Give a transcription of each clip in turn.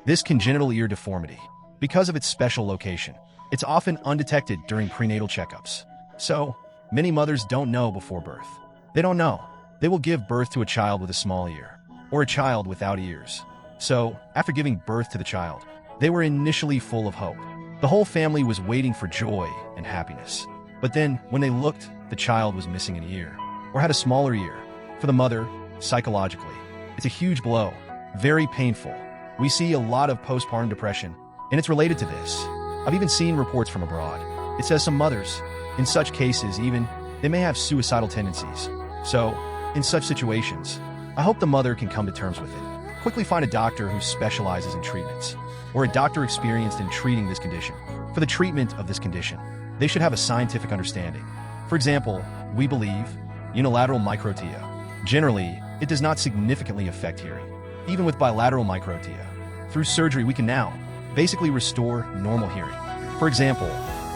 This congenital ear deformity, because of its special location, it's often undetected during prenatal checkups. So, many mothers don't know before birth. They don't know. They will give birth to a child with a small ear, or a child without ears. So, after giving birth to the child, they were initially full of hope. The whole family was waiting for joy and happiness. But then, when they looked, the child was missing an ear, or had a smaller ear. For the mother, psychologically, it's a huge blow, very painful. We see a lot of postpartum depression, and it's related to this. I've even seen reports from abroad. It says some mothers, in such cases even, they may have suicidal tendencies. So, in such situations, I hope the mother can come to terms with it. Quickly find a doctor who specializes in treatments, or a doctor experienced in treating this condition. For the treatment of this condition, they should have a scientific understanding. For example, we believe unilateral microtia. Generally, it does not significantly affect hearing. Even with bilateral microtia, through surgery we can now basically restore normal hearing. For example,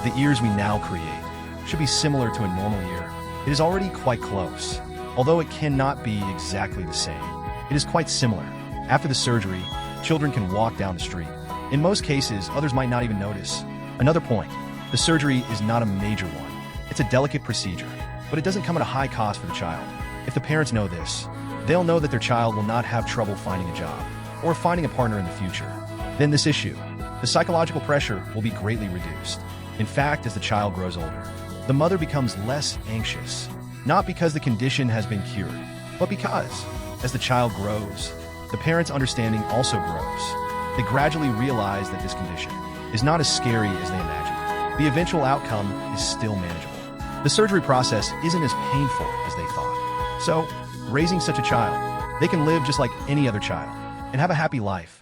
the ears we now create should be similar to a normal ear. It is already quite close, although it cannot be exactly the same. It is quite similar. After the surgery, children can walk down the street. In most cases, others might not even notice. Another point, the surgery is not a major one. It's a delicate procedure, but it doesn't come at a high cost for the child. If the parents know this, they'll know that their child will not have trouble finding a job or finding a partner in the future. Then this issue, the psychological pressure, will be greatly reduced. In fact, as the child grows older, the mother becomes less anxious, not because the condition has been cured, but because, as the child grows, the parent's understanding also grows. They gradually realize that this condition is not as scary as they imagined. The eventual outcome is still manageable. The surgery process isn't as painful as they thought. So, raising such a child, they can live just like any other child and have a happy life.